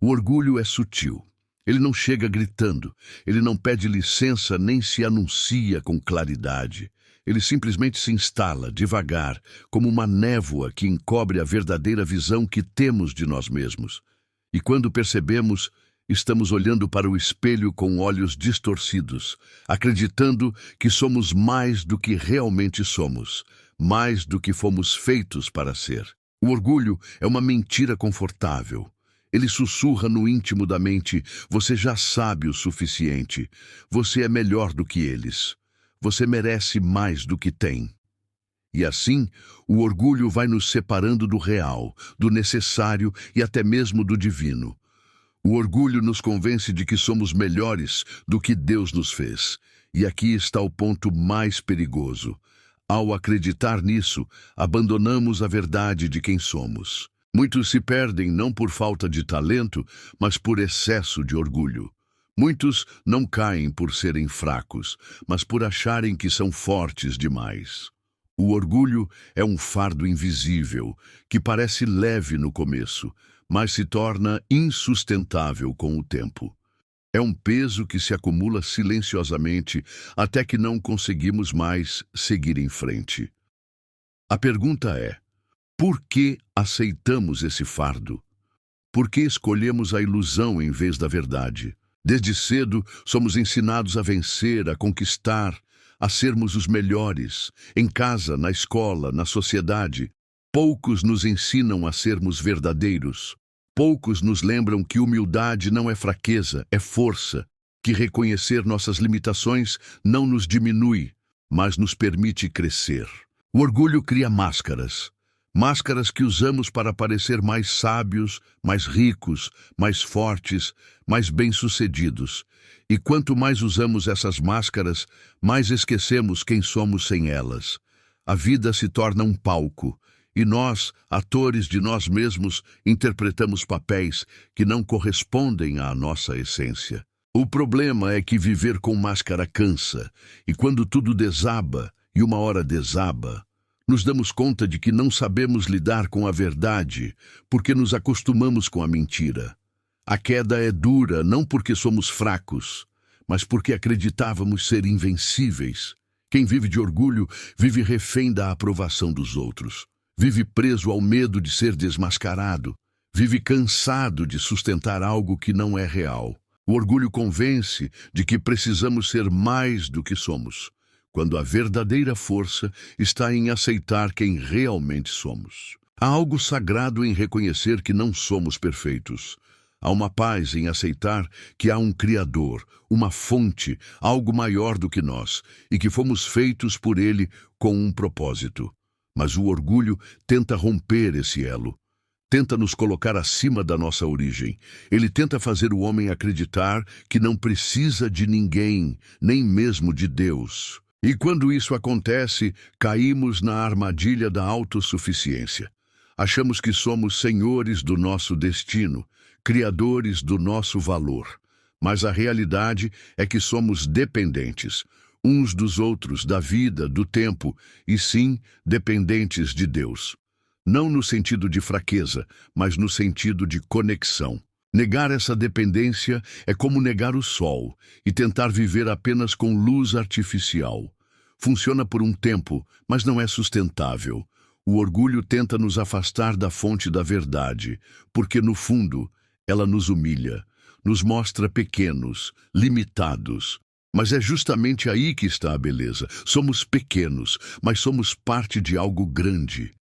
O orgulho é sutil. Ele não chega gritando, ele não pede licença nem se anuncia com claridade. Ele simplesmente se instala, devagar, como uma névoa que encobre a verdadeira visão que temos de nós mesmos. E quando percebemos, estamos olhando para o espelho com olhos distorcidos, acreditando que somos mais do que realmente somos, mais do que fomos feitos para ser. O orgulho é uma mentira confortável. Ele sussurra no íntimo da mente: você já sabe o suficiente. Você é melhor do que eles. Você merece mais do que tem. E assim, o orgulho vai nos separando do real, do necessário e até mesmo do divino. O orgulho nos convence de que somos melhores do que Deus nos fez. E aqui está o ponto mais perigoso. Ao acreditar nisso, abandonamos a verdade de quem somos. Muitos se perdem não por falta de talento, mas por excesso de orgulho. Muitos não caem por serem fracos, mas por acharem que são fortes demais. O orgulho é um fardo invisível, que parece leve no começo, mas se torna insustentável com o tempo. É um peso que se acumula silenciosamente até que não conseguimos mais seguir em frente. A pergunta é: por que aceitamos esse fardo? Por que escolhemos a ilusão em vez da verdade? Desde cedo, somos ensinados a vencer, a conquistar, a sermos os melhores. Em casa, na escola, na sociedade, poucos nos ensinam a sermos verdadeiros. Poucos nos lembram que humildade não é fraqueza, é força, que reconhecer nossas limitações não nos diminui, mas nos permite crescer. O orgulho cria máscaras. Máscaras que usamos para parecer mais sábios, mais ricos, mais fortes, mais bem-sucedidos. E quanto mais usamos essas máscaras, mais esquecemos quem somos sem elas. A vida se torna um palco, e nós, atores de nós mesmos, interpretamos papéis que não correspondem à nossa essência. O problema é que viver com máscara cansa, e quando tudo desaba, e uma hora desaba, nos damos conta de que não sabemos lidar com a verdade, porque nos acostumamos com a mentira. A queda é dura não porque somos fracos, mas porque acreditávamos ser invencíveis. Quem vive de orgulho vive refém da aprovação dos outros. Vive preso ao medo de ser desmascarado. Vive cansado de sustentar algo que não é real. O orgulho convence de que precisamos ser mais do que somos, quando a verdadeira força está em aceitar quem realmente somos. Há algo sagrado em reconhecer que não somos perfeitos. Há uma paz em aceitar que há um Criador, uma fonte, algo maior do que nós, e que fomos feitos por Ele com um propósito. Mas o orgulho tenta romper esse elo. Tenta nos colocar acima da nossa origem. Ele tenta fazer o homem acreditar que não precisa de ninguém, nem mesmo de Deus. E quando isso acontece, caímos na armadilha da autossuficiência. Achamos que somos senhores do nosso destino, criadores do nosso valor. Mas a realidade é que somos dependentes, uns dos outros, da vida, do tempo, e sim, dependentes de Deus. Não no sentido de fraqueza, mas no sentido de conexão. Negar essa dependência é como negar o sol e tentar viver apenas com luz artificial. Funciona por um tempo, mas não é sustentável. O orgulho tenta nos afastar da fonte da verdade, porque, no fundo, ela nos humilha, nos mostra pequenos, limitados. Mas é justamente aí que está a beleza. Somos pequenos, mas somos parte de algo grande.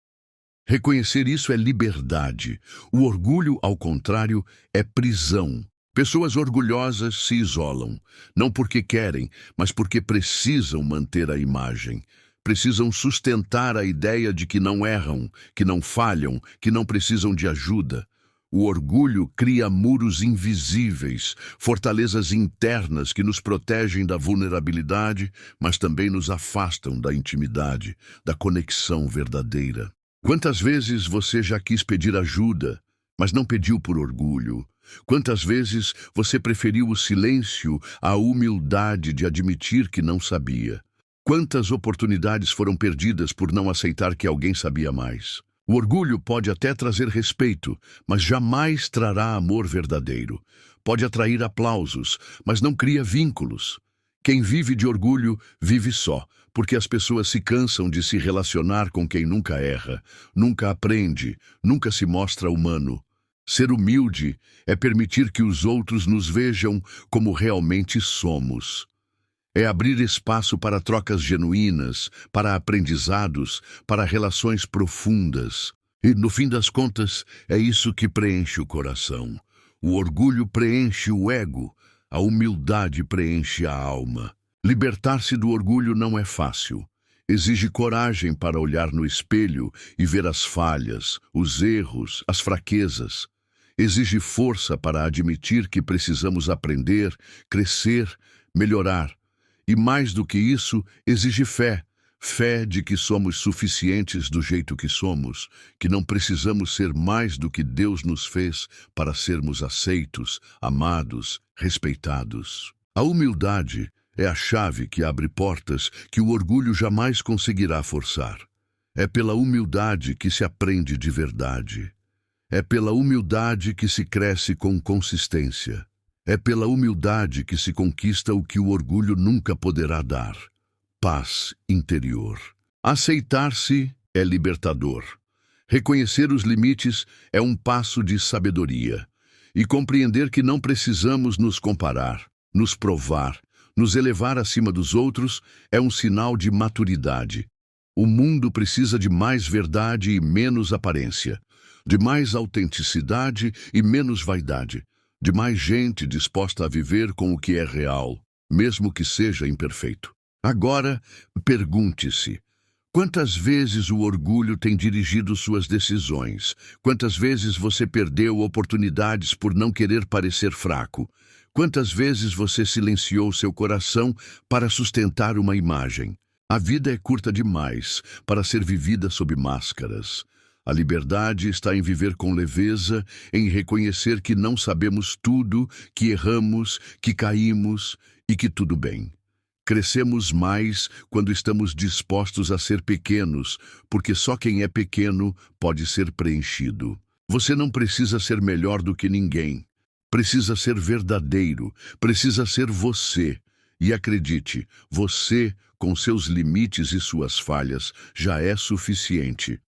Reconhecer isso é liberdade. O orgulho, ao contrário, é prisão. Pessoas orgulhosas se isolam, não porque querem, mas porque precisam manter a imagem. Precisam sustentar a ideia de que não erram, que não falham, que não precisam de ajuda. O orgulho cria muros invisíveis, fortalezas internas que nos protegem da vulnerabilidade, mas também nos afastam da intimidade, da conexão verdadeira. Quantas vezes você já quis pedir ajuda, mas não pediu por orgulho? Quantas vezes você preferiu o silêncio à humildade de admitir que não sabia? Quantas oportunidades foram perdidas por não aceitar que alguém sabia mais? O orgulho pode até trazer respeito, mas jamais trará amor verdadeiro. Pode atrair aplausos, mas não cria vínculos. Quem vive de orgulho vive só, porque as pessoas se cansam de se relacionar com quem nunca erra, nunca aprende, nunca se mostra humano. Ser humilde é permitir que os outros nos vejam como realmente somos. É abrir espaço para trocas genuínas, para aprendizados, para relações profundas. E, no fim das contas, é isso que preenche o coração. O orgulho preenche o ego, a humildade preenche a alma. Libertar-se do orgulho não é fácil. Exige coragem para olhar no espelho e ver as falhas, os erros, as fraquezas. Exige força para admitir que precisamos aprender, crescer, melhorar. E mais do que isso, exige fé. Fé de que somos suficientes do jeito que somos, que não precisamos ser mais do que Deus nos fez para sermos aceitos, amados, respeitados. A humildade é a chave que abre portas que o orgulho jamais conseguirá forçar. É pela humildade que se aprende de verdade. É pela humildade que se cresce com consistência. É pela humildade que se conquista o que o orgulho nunca poderá dar: paz interior. Aceitar-se é libertador. Reconhecer os limites é um passo de sabedoria. E compreender que não precisamos nos comparar, nos provar, nos elevar acima dos outros é um sinal de maturidade. O mundo precisa de mais verdade e menos aparência, de mais autenticidade e menos vaidade, de mais gente disposta a viver com o que é real, mesmo que seja imperfeito. Agora, pergunte-se: quantas vezes o orgulho tem dirigido suas decisões? Quantas vezes você perdeu oportunidades por não querer parecer fraco? Quantas vezes você silenciou seu coração para sustentar uma imagem? A vida é curta demais para ser vivida sob máscaras. A liberdade está em viver com leveza, em reconhecer que não sabemos tudo, que erramos, que caímos e que tudo bem. Crescemos mais quando estamos dispostos a ser pequenos, porque só quem é pequeno pode ser preenchido. Você não precisa ser melhor do que ninguém. Precisa ser verdadeiro, precisa ser você. E acredite, você, com seus limites e suas falhas, já é suficiente.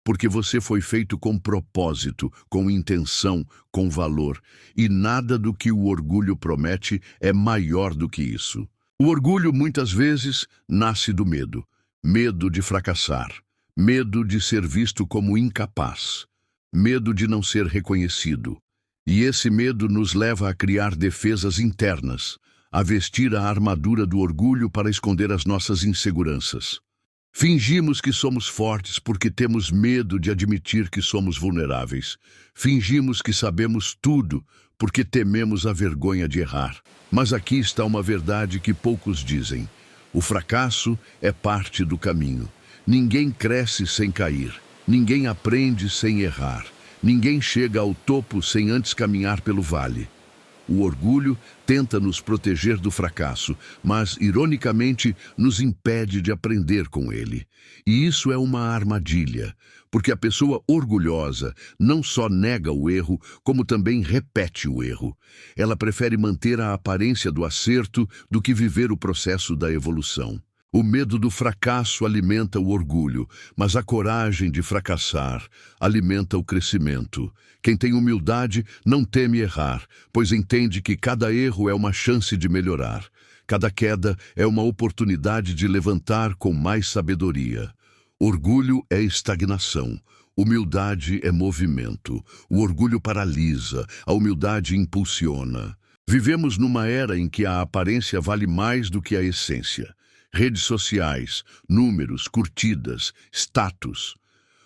Porque você foi feito com propósito, com intenção, com valor, e nada do que o orgulho promete é maior do que isso. O orgulho, muitas vezes, nasce do medo. Medo de fracassar, medo de ser visto como incapaz, medo de não ser reconhecido. E esse medo nos leva a criar defesas internas, a vestir a armadura do orgulho para esconder as nossas inseguranças. Fingimos que somos fortes porque temos medo de admitir que somos vulneráveis. Fingimos que sabemos tudo porque tememos a vergonha de errar. Mas aqui está uma verdade que poucos dizem: o fracasso é parte do caminho. Ninguém cresce sem cair. Ninguém aprende sem errar. Ninguém chega ao topo sem antes caminhar pelo vale. O orgulho tenta nos proteger do fracasso, mas, ironicamente, nos impede de aprender com ele. E isso é uma armadilha, porque a pessoa orgulhosa não só nega o erro, como também repete o erro. Ela prefere manter a aparência do acerto do que viver o processo da evolução. O medo do fracasso alimenta o orgulho, mas a coragem de fracassar alimenta o crescimento. Quem tem humildade não teme errar, pois entende que cada erro é uma chance de melhorar. Cada queda é uma oportunidade de levantar com mais sabedoria. Orgulho é estagnação. Humildade é movimento. O orgulho paralisa, a humildade impulsiona. Vivemos numa era em que a aparência vale mais do que a essência. Redes sociais, números, curtidas, status.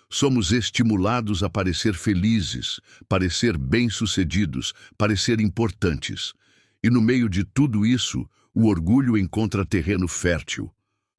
Somos estimulados a parecer felizes, parecer bem-sucedidos, parecer importantes. E no meio de tudo isso, o orgulho encontra terreno fértil.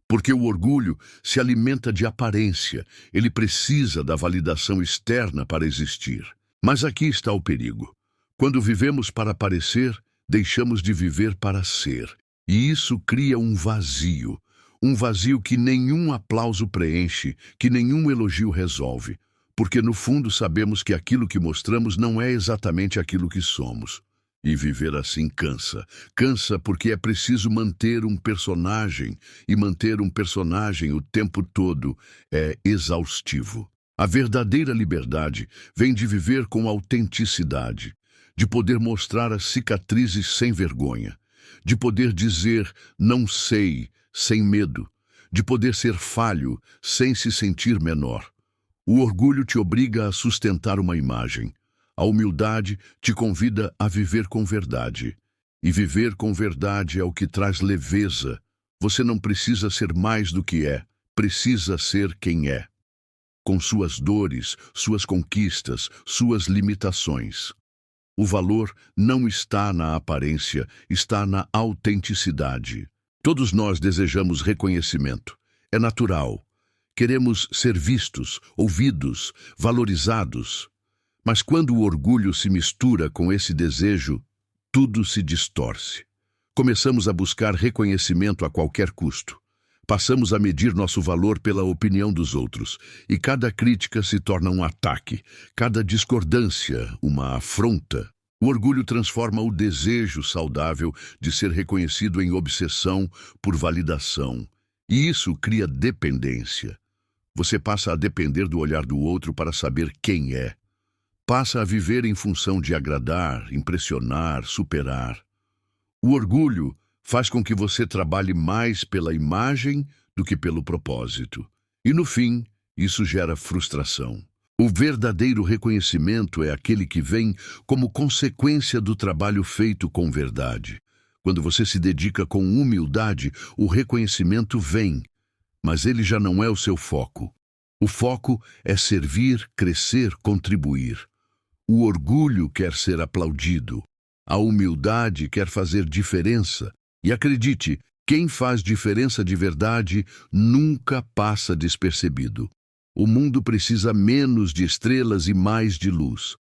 Porque o orgulho se alimenta de aparência, ele precisa da validação externa para existir. Mas aqui está o perigo. Quando vivemos para parecer, deixamos de viver para ser. E isso cria um vazio que nenhum aplauso preenche, que nenhum elogio resolve. porque no fundo sabemos que aquilo que mostramos não é exatamente aquilo que somos. E viver assim cansa. Cansa porque é preciso manter um personagem, e manter um personagem o tempo todo é exaustivo. A verdadeira liberdade vem de viver com autenticidade, de poder mostrar as cicatrizes sem vergonha, de poder dizer não sei sem medo, de poder ser falho sem se sentir menor. O orgulho te obriga a sustentar uma imagem. A humildade te convida a viver com verdade. E viver com verdade é o que traz leveza. Você não precisa ser mais do que é, precisa ser quem é. Com suas dores, suas conquistas, suas limitações. O valor não está na aparência, está na autenticidade. Todos nós desejamos reconhecimento. É natural. Queremos ser vistos, ouvidos, valorizados. Mas quando o orgulho se mistura com esse desejo, tudo se distorce. Começamos a buscar reconhecimento a qualquer custo. Passamos a medir nosso valor pela opinião dos outros, e cada crítica se torna um ataque, cada discordância uma afronta. O orgulho transforma o desejo saudável de ser reconhecido em obsessão por validação, e isso cria dependência. Você passa a depender do olhar do outro para saber quem é. Passa a viver em função de agradar, impressionar, superar. O orgulho faz com que você trabalhe mais pela imagem do que pelo propósito. E no fim, isso gera frustração. O verdadeiro reconhecimento é aquele que vem como consequência do trabalho feito com verdade. Quando você se dedica com humildade, o reconhecimento vem, mas ele já não é o seu foco. O foco é servir, crescer, contribuir. O orgulho quer ser aplaudido. A humildade quer fazer diferença. E acredite, quem faz diferença de verdade nunca passa despercebido. O mundo precisa menos de estrelas e mais de luz.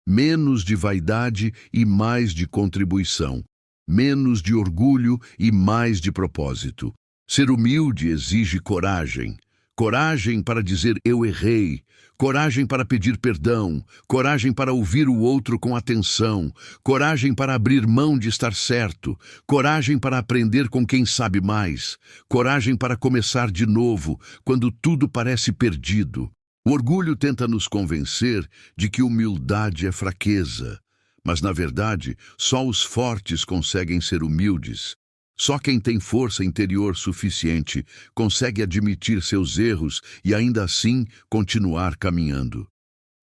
Menos de vaidade e mais de contribuição. Menos de orgulho e mais de propósito. Ser humilde exige coragem. Coragem para dizer eu errei. Coragem para pedir perdão, coragem para ouvir o outro com atenção, coragem para abrir mão de estar certo, coragem para aprender com quem sabe mais, coragem para começar de novo, quando tudo parece perdido. O orgulho tenta nos convencer de que humildade é fraqueza, mas na verdade, só os fortes conseguem ser humildes. Só quem tem força interior suficiente consegue admitir seus erros e ainda assim continuar caminhando.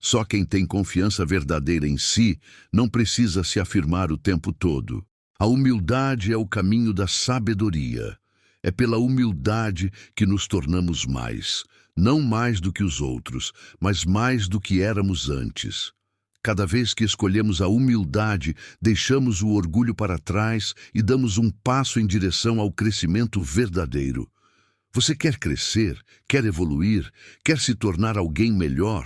Só quem tem confiança verdadeira em si não precisa se afirmar o tempo todo. A humildade é o caminho da sabedoria. É pela humildade que nos tornamos mais, não mais do que os outros, mas mais do que éramos antes. Cada vez que escolhemos a humildade, deixamos o orgulho para trás e damos um passo em direção ao crescimento verdadeiro. Você quer crescer, quer evoluir, quer se tornar alguém melhor?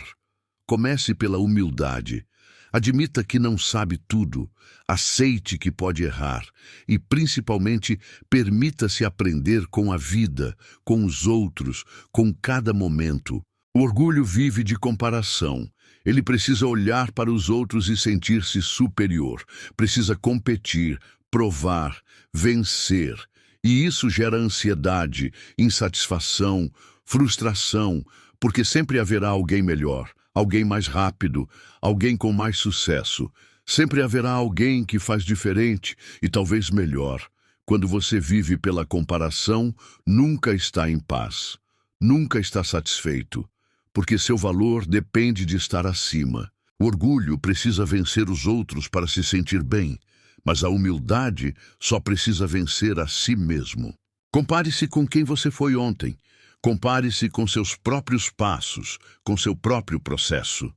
Comece pela humildade. Admita que não sabe tudo, aceite que pode errar e, principalmente, permita-se aprender com a vida, com os outros, com cada momento. O orgulho vive de comparação. Ele precisa olhar para os outros e sentir-se superior. Precisa competir, provar, vencer. E isso gera ansiedade, insatisfação, frustração, porque sempre haverá alguém melhor, alguém mais rápido, alguém com mais sucesso. Sempre haverá alguém que faz diferente e talvez melhor. Quando você vive pela comparação, nunca está em paz, nunca está satisfeito. Porque seu valor depende de estar acima. O orgulho precisa vencer os outros para se sentir bem, mas a humildade só precisa vencer a si mesmo. Compare-se com quem você foi ontem. Compare-se com seus próprios passos, com seu próprio processo.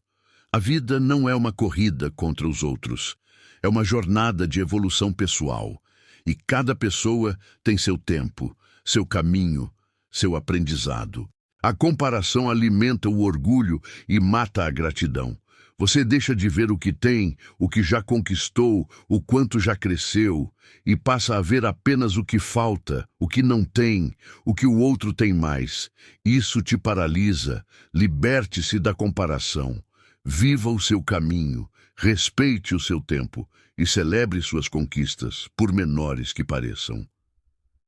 A vida não é uma corrida contra os outros. É uma jornada de evolução pessoal. E cada pessoa tem seu tempo, seu caminho, seu aprendizado. A comparação alimenta o orgulho e mata a gratidão. Você deixa de ver o que tem, o que já conquistou, o quanto já cresceu, e passa a ver apenas o que falta, o que não tem, o que o outro tem mais. Isso te paralisa. Liberte-se da comparação. Viva o seu caminho, respeite o seu tempo e celebre suas conquistas, por menores que pareçam.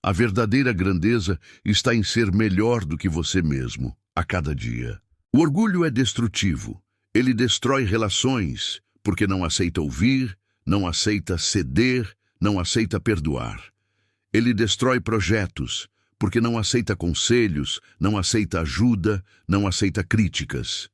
A verdadeira grandeza está em ser melhor do que você mesmo, a cada dia. O orgulho é destrutivo. Ele destrói relações, porque não aceita ouvir, não aceita ceder, não aceita perdoar. Ele destrói projetos, porque não aceita conselhos, não aceita ajuda, não aceita críticas.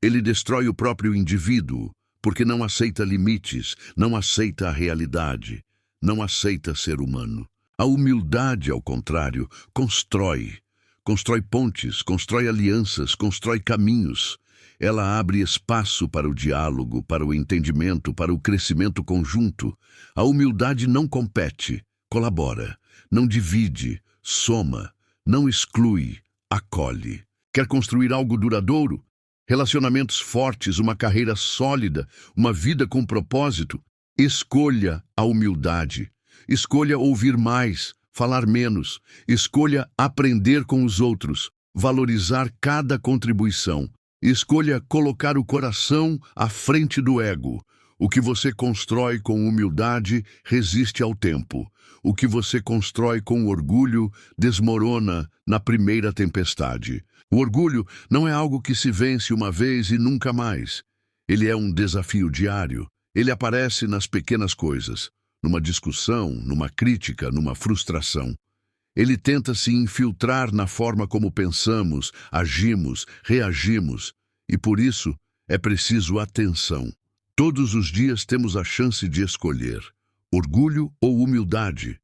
Ele destrói o próprio indivíduo, porque não aceita limites, não aceita a realidade, não aceita ser humano. A humildade, ao contrário, constrói pontes, constrói alianças, constrói caminhos. Ela abre espaço para o diálogo, para o entendimento, para o crescimento conjunto. A humildade não compete, colabora, não divide, soma, não exclui, acolhe. Quer construir algo duradouro? Relacionamentos fortes, uma carreira sólida, uma vida com propósito? Escolha a humildade. Escolha ouvir mais, falar menos. Escolha aprender com os outros, valorizar cada contribuição. Escolha colocar o coração à frente do ego. O que você constrói com humildade resiste ao tempo. O que você constrói com orgulho desmorona na primeira tempestade. O orgulho não é algo que se vence uma vez e nunca mais. Ele é um desafio diário. Ele aparece nas pequenas coisas, numa discussão, numa crítica, numa frustração. Ele tenta se infiltrar na forma como pensamos, agimos, reagimos, e por isso é preciso atenção. Todos os dias temos a chance de escolher orgulho ou humildade,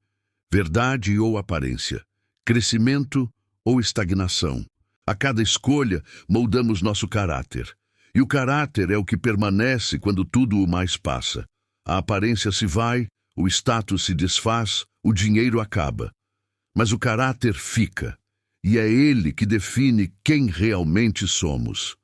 verdade ou aparência, crescimento ou estagnação. A cada escolha moldamos nosso caráter, e o caráter é o que permanece quando tudo o mais passa. A aparência se vai, o status se desfaz, o dinheiro acaba. Mas o caráter fica, e é ele que define quem realmente somos.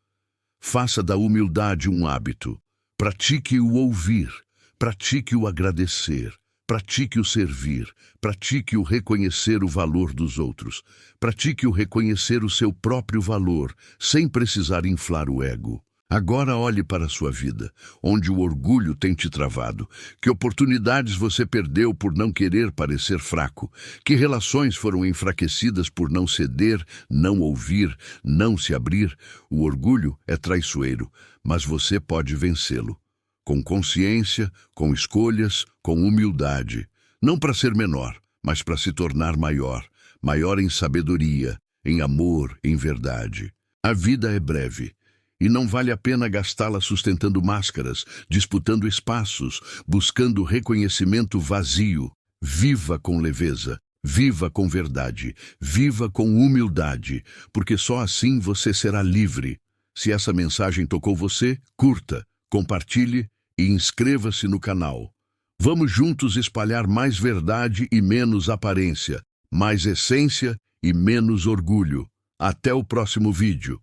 Faça da humildade um hábito. Pratique o ouvir, pratique o agradecer, pratique o servir, pratique o reconhecer o valor dos outros, pratique o reconhecer o seu próprio valor, sem precisar inflar o ego. Agora olhe para a sua vida, onde o orgulho tem te travado. Que oportunidades você perdeu por não querer parecer fraco? Que relações foram enfraquecidas por não ceder, não ouvir, não se abrir? O orgulho é traiçoeiro, mas você pode vencê-lo. Com consciência, com escolhas, com humildade. Não para ser menor, mas para se tornar maior. Maior em sabedoria, em amor, em verdade. A vida é breve. E não vale a pena gastá-la sustentando máscaras, disputando espaços, buscando reconhecimento vazio. Viva com leveza, viva com verdade, viva com humildade, porque só assim você será livre. Se essa mensagem tocou você, curta, compartilhe e inscreva-se no canal. Vamos juntos espalhar mais verdade e menos aparência, mais essência e menos orgulho. Até o próximo vídeo.